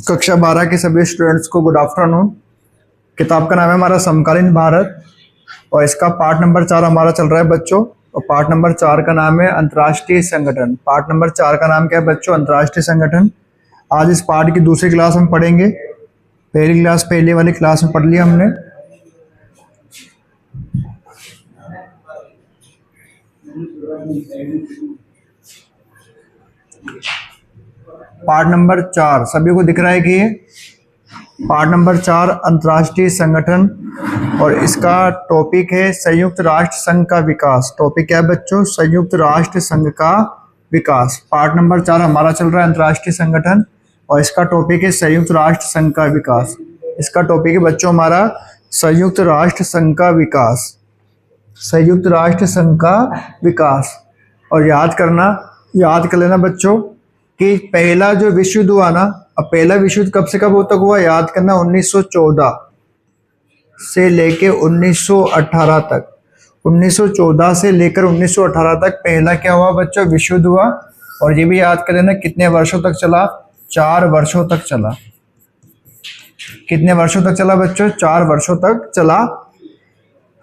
कक्षा 12 के सभी स्टूडेंट्स को गुड आफ्टरनून। किताब का नाम है हमारा समकालीन भारत और इसका पार्ट नंबर 4 हमारा चल रहा है बच्चों। और पार्ट नंबर 4 का नाम है अंतर्राष्ट्रीय संगठन। पार्ट नंबर 4 का नाम क्या है बच्चों? अंतर्राष्ट्रीय संगठन। आज इस पार्ट की दूसरी क्लास हम पढ़ेंगे। पहली वाली क्लास में पढ़ लिया हमने। पार्ट नंबर 4 सभी को दिख रहा है कि ये पार्ट नंबर 4 अंतर्राष्ट्रीय संगठन और इसका टॉपिक है संयुक्त राष्ट्र संघ का विकास। टॉपिक क्या है बच्चों? संयुक्त राष्ट्र संघ का विकास। पार्ट नंबर 4 हमारा चल रहा है अंतर्राष्ट्रीय संगठन और इसका टॉपिक है संयुक्त राष्ट्र संघ का विकास। इसका टॉपिक है बच्चों हमारा संयुक्त राष्ट्र संघ का विकास। संयुक्त राष्ट्र संघ का विकास। और याद कर लेना बच्चों कि पहला जो विश्व युद्ध हुआ ना, अब पहला विश्व युद्ध कब से कब तक हुआ याद करना, 1914 से लेके 1918 तक। 1914 से लेकर 1918 तक पहला क्या हुआ बच्चों? विश्व युद्ध हुआ। और ये भी याद कर लेना कितने वर्षों तक चला? 4 वर्षों तक चला। कितने वर्षों तक चला बच्चों? 4 वर्षों तक चला।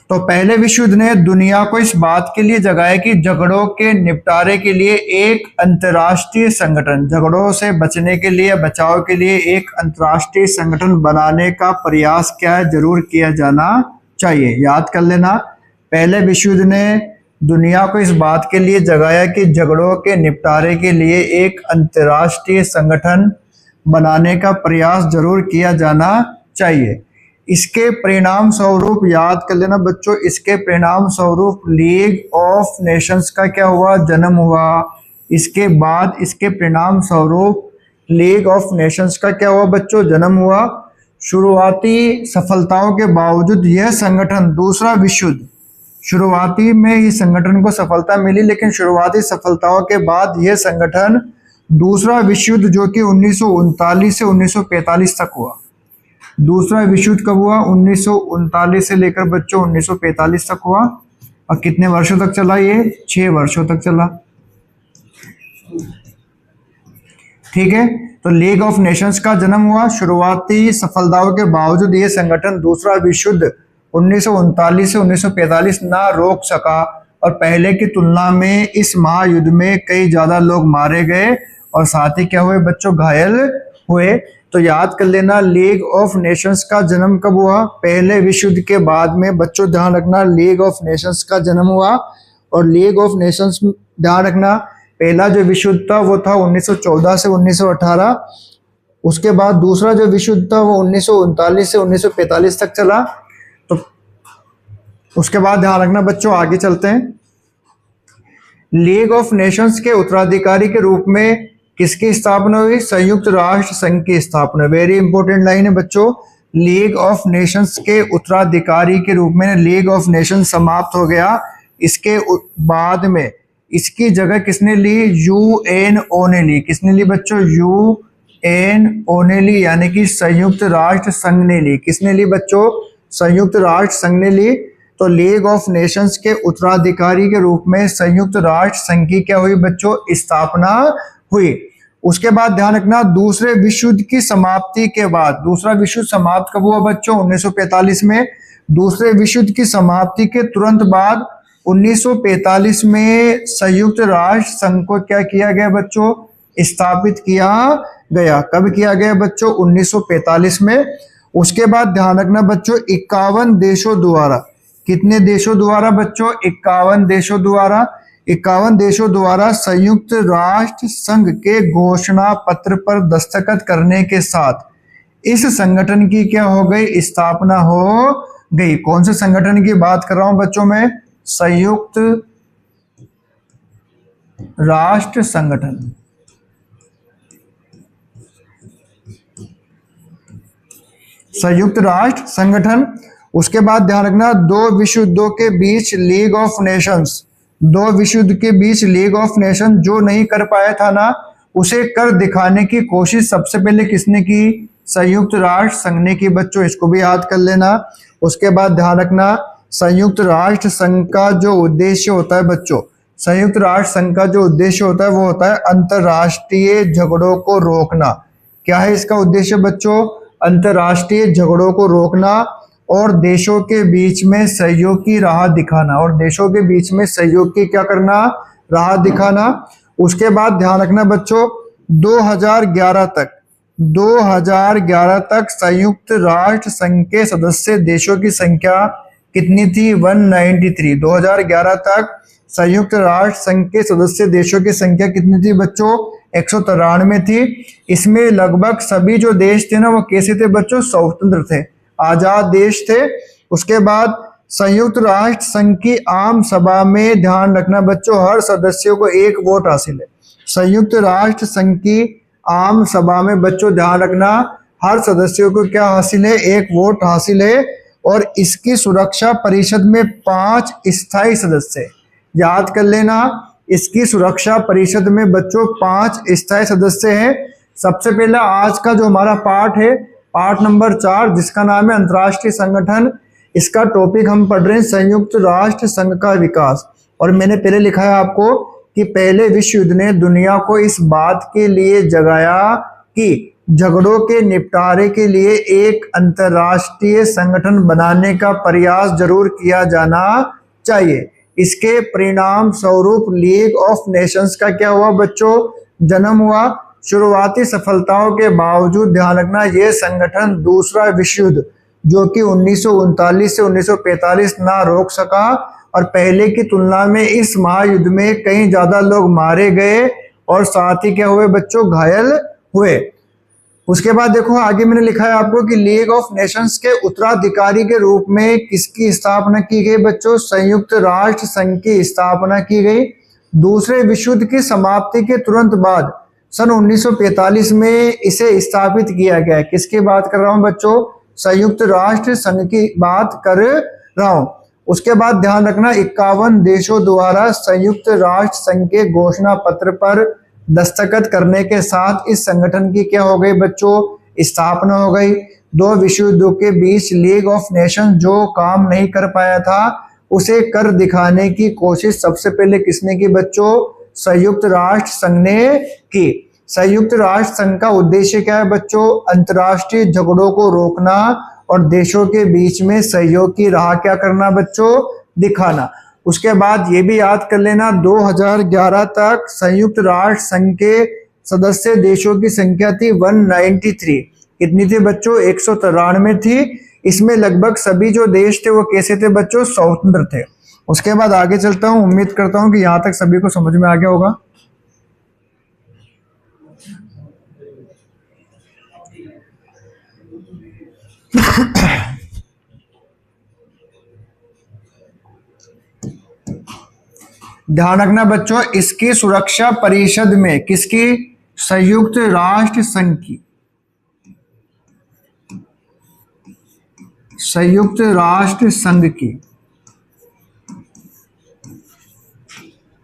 तो पहले विश्व युद्ध ने दुनिया को इस बात के लिए जगाया कि झगड़ों के निपटारे के लिए एक अंतर्राष्ट्रीय संगठन, झगड़ों से बचने के लिए, बचाव के लिए एक अंतर्राष्ट्रीय संगठन बनाने का प्रयास क्या है? जरूर किया जाना चाहिए। याद कर लेना, पहले विश्व युद्ध ने दुनिया को इस बात के लिए जगाया कि झगड़ों के निपटारे के लिए एक अंतर्राष्ट्रीय संगठन बनाने का प्रयास जरूर किया जाना चाहिए। इसके परिणाम स्वरूप याद कर लेना बच्चों, इसके परिणाम स्वरूप लीग ऑफ नेशंस का क्या हुआ? जन्म हुआ। इसके बाद इसके परिणाम स्वरूप लीग ऑफ नेशंस का क्या हुआ बच्चों? जन्म हुआ। शुरुआती सफलताओं के बावजूद यह संगठन दूसरा विश्व युद्ध, शुरुआती में ही संगठन को सफलता मिली, लेकिन शुरुआती सफलताओं के बाद यह संगठन दूसरा विश्व युद्ध जो कि 1939 से 1945 तक हुआ। दूसरा विश्व युद्ध कब हुआ? 1939 से लेकर बच्चों 1945 तक हुआ। और कितने वर्षों तक चला ये? 6 वर्षों तक चला। ठीक है, तो लीग ऑफ नेशंस का जन्म हुआ। शुरुआती सफलताओं के बावजूद ये संगठन दूसरा विश्व युद्ध 1939 से 1945 ना रोक सका और पहले की तुलना में इस महायुद्ध में कई ज्यादा लोग मारे गए और साथ ही क्या हुए बच्चों? घायल हुए। तो याद कर लेना, लीग ऑफ नेशंस का जन्म कब हुआ? पहले विश्व युद्ध के बाद में बच्चों ध्यान रखना, लीग ऑफ नेशंस का जन्म हुआ। और लीग ऑफ नेशंस ध्यान रखना, पहला जो विश्व युद्ध था वो था 1914 से 1918। उसके बाद दूसरा जो विश्व युद्ध था वो 1939 से 1945 तक चला। तो उसके बाद ध्यान रखना बच्चों, आगे चलते हैं। लीग ऑफ नेशंस के उत्तराधिकारी के रूप में किसकी स्थापना हुई? संयुक्त राष्ट्र संघ की स्थापना। वेरी इंपॉर्टेंट लाइन है बच्चों, लीग ऑफ नेशंस के उत्तराधिकारी के रूप में लीग ऑफ नेशंस समाप्त हो गया। इसके बाद में इसकी जगह किसने ली? यूएनओ ने ली। किसने ली बच्चों? यूएनओ ने ली, यानी कि संयुक्त राष्ट्र संघ ने ली। किसने ली बच्चों? संयुक्त राष्ट्र संघ ने ली। तो लीग ऑफ नेशंस के उत्तराधिकारी के रूप में संयुक्त राष्ट्र संघ की क्या हुई बच्चों? स्थापना हुई। उसके बाद ध्यान रखना, दूसरे विश्व युद्ध की समाप्ति के बाद, दूसरा विश्व युद्ध समाप्त कब हुआ बच्चों? 1945 में। दूसरे विश्व युद्ध की समाप्ति के तुरंत बाद 1945 में संयुक्त राष्ट्र संघ को क्या किया गया बच्चों? स्थापित किया गया। कब किया गया बच्चों? 1945 में। उसके बाद ध्यान रखना बच्चों, 51 देशों द्वारा, कितने देशों द्वारा बच्चों? 51 देशों द्वारा, 51 देशों द्वारा संयुक्त राष्ट्र संघ के घोषणा पत्र पर दस्तखत करने के साथ इस संगठन की क्या हो गई? स्थापना हो गई। कौन से संगठन की बात कर रहा हूं बच्चों मैं? संयुक्त राष्ट्र संगठन। संयुक्त राष्ट्र संगठन। उसके बाद ध्यान रखना, दो विश्व युद्धों के बीच लीग ऑफ नेशंस, दो विश्व युद्ध के बीच लीग ऑफ नेशन जो नहीं कर पाया था ना, उसे कर दिखाने की कोशिश सबसे पहले किसने की? संयुक्त राष्ट्र संघ ने की बच्चों। इसको भी याद कर लेना। उसके बाद ध्यान रखना, संयुक्त राष्ट्र संघ का जो उद्देश्य होता है बच्चों, संयुक्त राष्ट्र संघ का जो उद्देश्य होता है वो होता है अंतरराष्ट्रीय झगड़ों को रोकना। क्या है इसका उद्देश्य बच्चों? अंतरराष्ट्रीय झगड़ों को रोकना और देशों के बीच में सहयोग की राह दिखाना, और देशों के बीच में सहयोग की क्या करना? राह दिखाना। उसके बाद ध्यान रखना बच्चों, 2011 तक संयुक्त राष्ट्र संघ के सदस्य देशों की संख्या कितनी थी? 193। 2011 तक संयुक्त राष्ट्र संघ के सदस्य देशों की संख्या कितनी थी बच्चों? 193 थी। इसमें लगभग सभी जो देश थे ना वो कैसे थे बच्चों? स्वतंत्र थे, आजाद देश थे। उसके बाद संयुक्त राष्ट्र संघ की आम सभा में ध्यान रखना बच्चों, हर सदस्यों को एक वोट हासिल है। संयुक्त राष्ट्र संघ की आम सभा में बच्चों ध्यान रखना, हर सदस्यों को क्या हासिल है? एक वोट हासिल है। और इसकी सुरक्षा परिषद में 5 स्थायी सदस्य है। याद कर लेना, इसकी सुरक्षा परिषद में बच्चों 5 स्थायी सदस्य हैं। सबसे पहला आज का जो हमारा पार्ट है, पार्ट नंबर 4, जिसका नाम है अंतर्राष्ट्रीय संगठन। इसका टॉपिक हम पढ़ रहे हैं संयुक्त राष्ट्र संघ का विकास। और मैंने पहले लिखा है आपको कि पहले विश्व युद्ध ने दुनिया को इस बात के लिए जगाया कि झगड़ों के निपटारे के लिए एक अंतर्राष्ट्रीय संगठन बनाने का प्रयास जरूर किया जाना चाहिए। इसके परिणाम स्वरूप लीग ऑफ नेशंस का क्या हुआ बच्चों? जन्म हुआ। शुरुआती सफलताओं के बावजूद ध्यान रखना, यह संगठन दूसरा विश्व युद्ध जो कि 1939 से 1945 ना रोक सका, और पहले की तुलना में इस महायुद्ध में कई ज्यादा लोग मारे गए और साथ ही क्या हुए बच्चों? घायल हुए। उसके बाद देखो आगे मैंने लिखा है आपको कि लीग ऑफ नेशंस के उत्तराधिकारी के रूप में किसकी स्थापना की गई बच्चों? संयुक्त राष्ट्र संघ की स्थापना की गई। दूसरे विश्व युद्ध की समाप्ति के तुरंत बाद सन 1945 में इसे स्थापित किया गया। किसकी बात कर रहा हूं बच्चों? संयुक्त राष्ट्र संघ की बात कर रहा हूं। उसके बाद ध्यान रखना, 51 देशों द्वारा संयुक्त राष्ट्र संघ के घोषणा पत्र पर दस्तखत करने के साथ इस संगठन की क्या हो गई बच्चों? स्थापना हो गई। 2 विश्व युद्धों के बीच लीग ऑफ नेशन जो काम नहीं कर पाया था उसे कर दिखाने की कोशिश सबसे पहले किसने की बच्चों? संयुक्त राष्ट्र संघ ने की। संयुक्त राष्ट्र संघ का उद्देश्य क्या है बच्चों? अंतर्राष्ट्रीय झगड़ों को रोकना और देशों के बीच में सहयोग की राह क्या करना बच्चों? दिखाना। उसके बाद ये भी याद कर लेना, 2011 तक संयुक्त राष्ट्र संघ के सदस्य देशों की संख्या थी 193। कितनी थी बच्चों? 193 थी। इसमें लगभग सभी जो देश थे वो कैसे थे बच्चों? स्वतंत्र थे। उसके बाद आगे चलता हूं, उम्मीद करता हूं कि यहां तक सभी को समझ में आ गया होगा। ध्यान रखना बच्चों, इसकी सुरक्षा परिषद में किसकी? संयुक्त राष्ट्र संघ की। संयुक्त राष्ट्र संघ की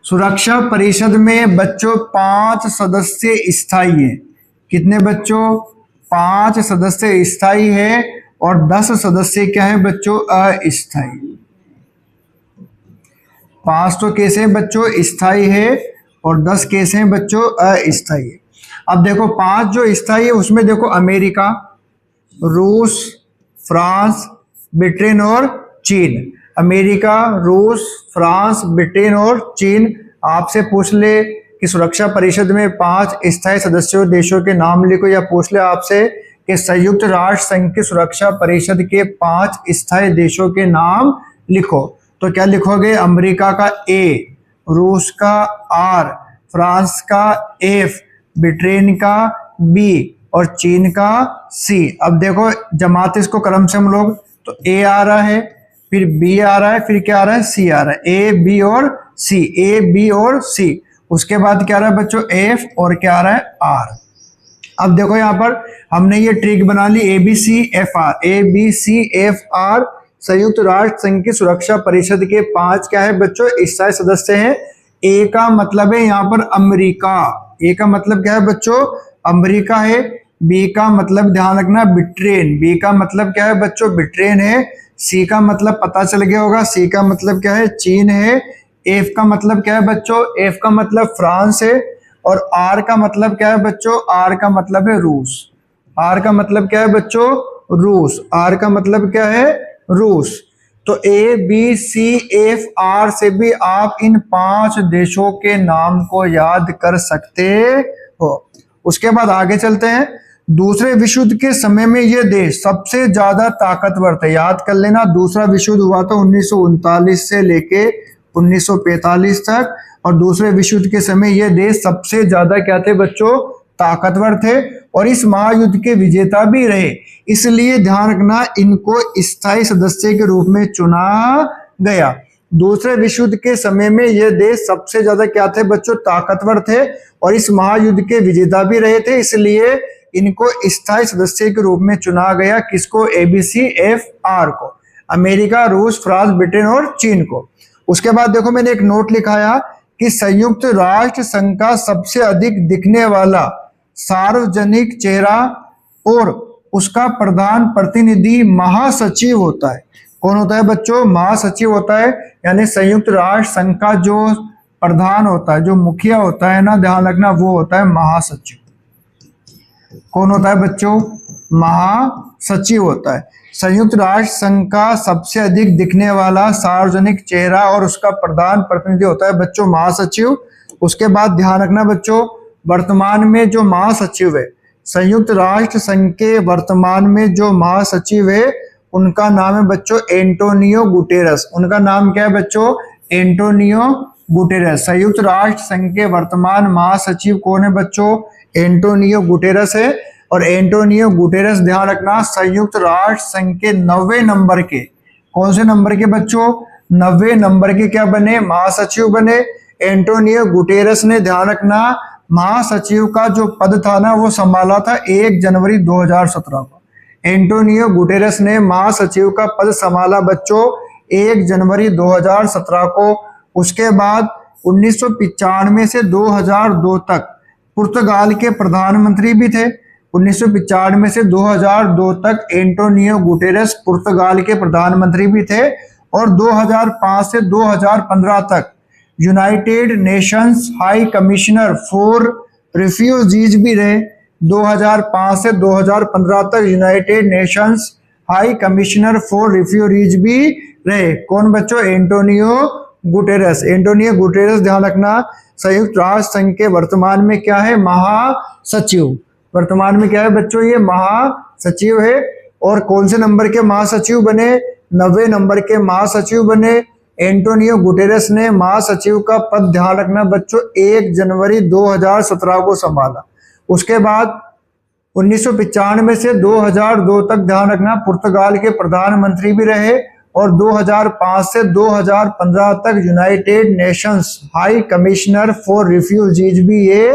सुरक्षा परिषद में बच्चों 5 सदस्य स्थायी हैं। कितने बच्चों? 5 सदस्य स्थायी है और 10 सदस्य क्या है बच्चों? अस्थायी। 5 तो कैसे हैं बच्चों? स्थायी है, और 10 कैसे हैं बच्चों? अस्थायी। अब देखो 5 जो स्थायी है उसमें देखो अमेरिका, रूस, फ्रांस, ब्रिटेन और चीन। अमेरिका, रूस, फ्रांस, ब्रिटेन और चीन। आपसे पूछ ले कि सुरक्षा परिषद में 5 स्थायी सदस्यों देशों के नाम लिखो, या पूछ ले आपसे कि संयुक्त राष्ट्र संघ की सुरक्षा परिषद के 5 स्थायी देशों के नाम लिखो, तो क्या लिखोगे? अमेरिका का ए, रूस का आर, फ्रांस का एफ, ब्रिटेन का बी और चीन का सी। अब देखो जमाते इसको क्रम से हम लोग, तो ए आ रहा है, फिर बी आ रहा है, फिर क्या आ रहा है? सी आ रहा है। ए बी और सी, ए बी और सी। उसके बाद क्या आ रहा है बच्चों? एफ, और क्या आ रहा है? आर। अब देखो यहाँ पर हमने ये ट्रिक बना ली, A B C F R, A B C F R. संयुक्त राष्ट्र संघ की सुरक्षा परिषद के 5 क्या है बच्चों? स्थायी सदस्य हैं। ए का मतलब है यहाँ पर अमेरिका। ए का मतलब क्या है बच्चों? अमेरिका है। बी का मतलब ध्यान रखना ब्रिटेन, बी का मतलब क्या है बच्चों? ब्रिटेन है। सी का मतलब पता चल गया होगा, सी का मतलब क्या है? चीन है। एफ का मतलब क्या है बच्चों? एफ का मतलब फ्रांस है। और आर का मतलब क्या है बच्चों? आर का मतलब है रूस। आर का मतलब क्या है बच्चों? रूस। आर का मतलब क्या है? रूस। तो A B C F R से भी आप इन 5 देशों के नाम को याद कर सकते हो। उसके बाद आगे चलते हैं। दूसरे विश्व युद्ध के समय में ये देश सबसे ज्यादा ताकतवर थे। याद कर लेना, दूसरा विश्व युद्ध हुआ था 1939 से लेके 1945 तक। और दूसरे विश्व युद्ध के समय ये देश सबसे ज्यादा क्या थे बच्चों? ताकतवर थे और इस महायुद्ध के विजेता भी रहे। इसलिए ध्यान रखना, इनको स्थायी सदस्य के रूप में चुना गया। दूसरे विश्व युद्ध के समय में ये देश सबसे ज्यादा क्या थे बच्चों? ताकतवर थे और इस महायुद्ध के विजेता भी रहे थे। इसलिए इनको स्थायी सदस्य के रूप में चुना गया। किसको? ABCFR को। अमेरिका, रूस, फ्रांस, ब्रिटेन और चीन को। उसके बाद देखो मैंने एक नोट लिखाया कि संयुक्त राष्ट्र संघ का सबसे अधिक दिखने वाला सार्वजनिक चेहरा और उसका प्रधान प्रतिनिधि महासचिव होता है। कौन होता है बच्चों? महासचिव होता है। यानी संयुक्त राष्ट्र संघ का जो प्रधान होता है, जो मुखिया होता है ना, ध्यान रखना, वो होता है महासचिव। कौन होता है बच्चों? महासचिव होता है। संयुक्त राष्ट्र संघ का सबसे अधिक दिखने वाला सार्वजनिक चेहरा और उसका प्रधान प्रतिनिधि होता है बच्चों महासचिव। उसके बाद ध्यान रखना बच्चों, वर्तमान में जो महासचिव है, संयुक्त राष्ट्र संघ के वर्तमान में जो महासचिव है, उनका नाम है बच्चों एंटोनियो गुटेरस। उनका नाम क्या है बच्चों? Antonio Guterres. संयुक्त राष्ट्र संघ के वर्तमान महासचिव कौन है बच्चों? एंटोनियो गुटेरस है। और एंटोनियो गुटेरस, ध्यान रखना, संयुक्त राष्ट्र संघ के 90 नंबर के, कौन से नंबर के बच्चों? 90 नंबर के क्या बने? महासचिव बने। एंटोनियो गुटेरस ने, ध्यान रखना, महासचिव का जो पद था ना, वो संभाला था 1 जनवरी 2017 को। एंटोनियो गुटेरस ने महासचिव का पद संभाला बच्चों 1 जनवरी 2017 को। उसके बाद 1995 से 2002 तक पुर्तगाल के प्रधानमंत्री भी थे। 1995 से 2002 तक एंटोनियो गुटेरस पुर्तगाल के प्रधानमंत्री भी थे। और 2005 से 2015 तक United Nations high commissioner for refugees भी रहे। 2005 से 2015 तक United Nations high commissioner for refugees भी रहे। कौन बच्चों? Antonio Guterres. एंटोनियो गुटेरस, ध्यान रखना, संयुक्त राष्ट्र संघ के वर्तमान में क्या है? महासचिव। वर्तमान में क्या है बच्चों? ये महासचिव है। और कौन से नंबर के महासचिव बने? 90 नंबर के महासचिव बने। एंटोनियो गुटेरस ने महासचिव का पद, ध्यान रखना बच्चों, 1 जनवरी 2017 को संभाला। उसके बाद 1995 से 2002 तक, ध्यान रखना, पुर्तगाल के प्रधानमंत्री भी रहे। और 2005 से 2015 तक United Nations high commissioner for refugees भी ये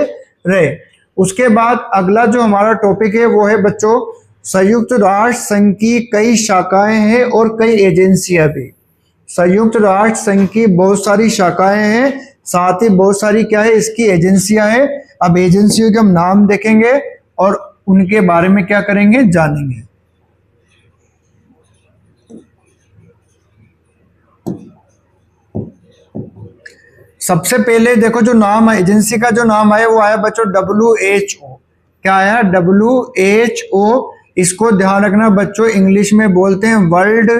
रहे। उसके बाद अगला जो हमारा टॉपिक है वो है बच्चों, संयुक्त राष्ट्र संघ की कई शाखाएं हैं और कई एजेंसियां भी। संयुक्त राष्ट्र संघ की बहुत सारी शाखाएं हैं, साथ ही बहुत सारी क्या है इसकी एजेंसियां हैं। अब एजेंसियों के हम नाम देखेंगे और उनके बारे में क्या करेंगे? जानेंगे। सबसे पहले देखो जो नाम है, एजेंसी का जो नाम है वो आया बच्चों WHO। क्या आया? WHO। इसको ध्यान रखना बच्चों, इंग्लिश में बोलते हैं वर्ल्ड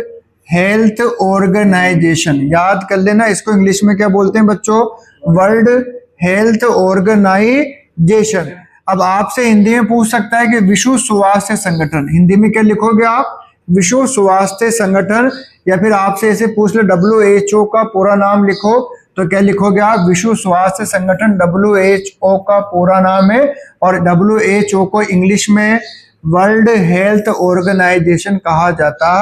हेल्थ ऑर्गेनाइजेशन। याद कर लेना, इसको इंग्लिश में क्या बोलते हैं बच्चों? World Health Organization. अब आपसे हिंदी में पूछ सकता है कि विश्व स्वास्थ्य संगठन, हिंदी में क्या लिखोगे आप? विश्व स्वास्थ्य संगठन। या फिर आपसे ऐसे पूछ ले WHO का पूरा नाम लिखो, तो क्या लिखोगे आप? विश्व स्वास्थ्य संगठन। WHO का पूरा नाम है और WHO को इंग्लिश में वर्ल्ड हेल्थ ऑर्गेनाइजेशन कहा जाता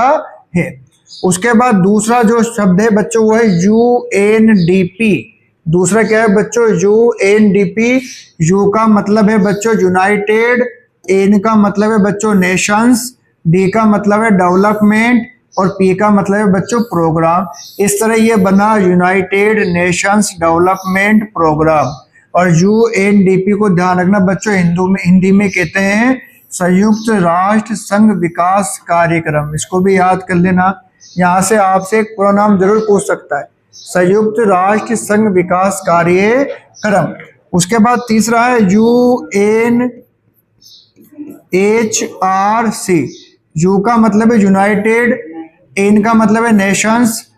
है। उसके बाद दूसरा जो शब्द है बच्चों वो है UNDP। दूसरा क्या है बच्चों? UNDP। यू का मतलब है बच्चों यूनाइटेड, एन का मतलब है बच्चों नेशंस, डी का मतलब है डेवलपमेंट और पी का मतलब है बच्चों प्रोग्राम। इस तरह ये बना यूनाइटेड नेशंस डेवलपमेंट प्रोग्राम। और UNDP को ध्यान रखना बच्चों, हिंदी में कहते हैं संयुक्त राष्ट्र संघ विकास कार्यक्रम। इसको भी याद कर लेना। यहाँ से आपसे एक पूरा नाम जरूर पूछ सकता है। संयुक्त राष्ट्र संघ विकास कार्यक्रम। उसके बाद तीसरा है UNHRC। यू का मतलब है यूनाइटेड, एन का मतलब है नेशंस,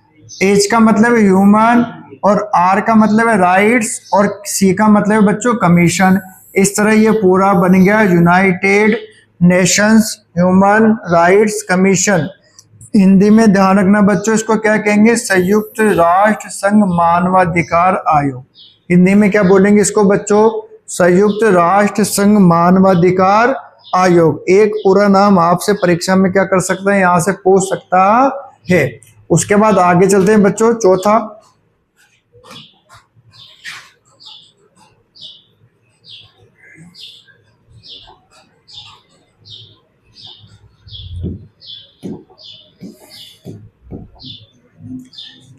एच का मतलब है ह्यूमन और आर का मतलब है राइट्स और सी का मतलब है बच्चों कमीशन। इस तरह ये पूरा बन गया United Nations human rights commission. Hindi में ध्यान रखना बच्चों, इसको क्या कहेंगे? संयुक्त राष्ट्र संघ मानवाधिकार आयोग। हिंदी में क्या बोलेंगे इसको बच्चों? संयुक्त राष्ट्र संघ मानवाधिकार आयोग। एक पूरा नाम आपसे परीक्षा में क्या कर सकता है, यहां से पूछ सकता है। उसके बाद आगे चलते हैं बच्चों, चौथा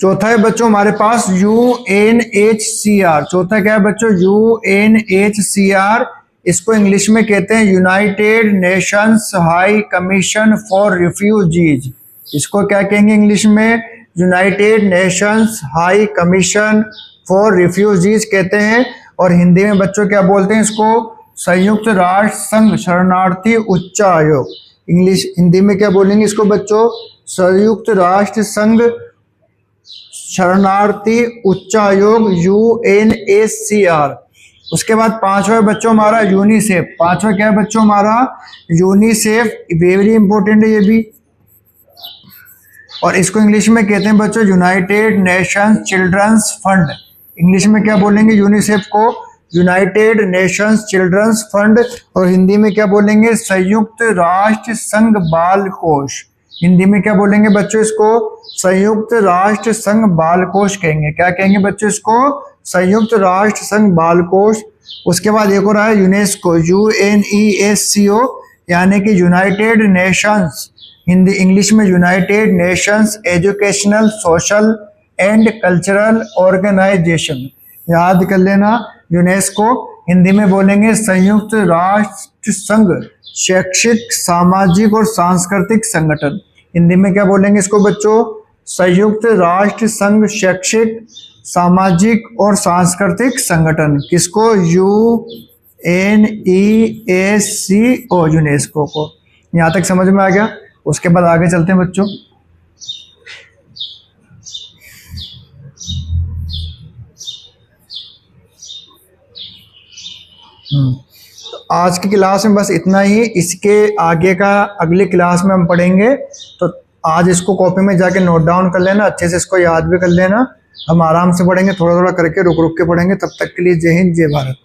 चौथा है बच्चों हमारे पास UNHCR। चौथा क्या है बच्चों? UNHCR। इसको इंग्लिश में कहते हैं United Nations high commission for refugees. इसको क्या कहेंगे इंग्लिश में? United Nations high commission for refugees कहते हैं। और हिंदी में बच्चों क्या बोलते हैं इसको? संयुक्त राष्ट्र संघ शरणार्थी उच्च आयोग। इंग्लिश हिंदी में क्या बोलेंगे इसको बच्चों? संयुक्त राष्ट्र संघ शरणार्थी उच्च आयोग UNHCR। उसके बाद पांचवा बच्चों हमारा यूनिसेफ। पांचवा क्या है बच्चों हमारा? यूनिसेफ। वेरी इंपॉर्टेंट है ये भी, और इसको इंग्लिश में कहते हैं बच्चों United Nations Children's Fund. English में क्या बोलेंगे यूनिसेफ को? United Nations Children's Fund. और हिंदी में क्या बोलेंगे? संयुक्त राष्ट्र संघ बाल कोष। हिंदी में क्या बोलेंगे बच्चों इसको? संयुक्त राष्ट्र संघ बाल कोष कहेंगे। क्या कहेंगे बच्चों इसको? संयुक्त राष्ट्र संघ बाल कोष। उसके बाद एक और है यूनेस्को, UNESCO, यानी कि यूनाइटेड नेशंस। हिंदी इंग्लिश में United Nations educational social and cultural organisation. याद कर लेना यूनेस्को। हिंदी में बोलेंगे संयुक्त राष्ट्र संघ शैक्षिक सामाजिक और सांस्कृतिक संगठन। हिंदी में क्या बोलेंगे इसको बच्चों? संयुक्त राष्ट्र संघ शैक्षिक सामाजिक और सांस्कृतिक संगठन। किसको? UNESCO, यूनेस्को को। यहाँ तक समझ में आ गया? उसके बाद आगे चलते हैं बच्चों। तो आज की क्लास में बस इतना ही। इसके आगे का अगली क्लास में हम पढ़ेंगे, तो आज इसको कॉपी में जाके नोट डाउन कर लेना, अच्छे से इसको याद भी कर लेना। हम आराम से पढ़ेंगे, थोड़ा थोड़ा करके रुक रुक के पढ़ेंगे। तब तक के लिए जय हिंद जय भारत।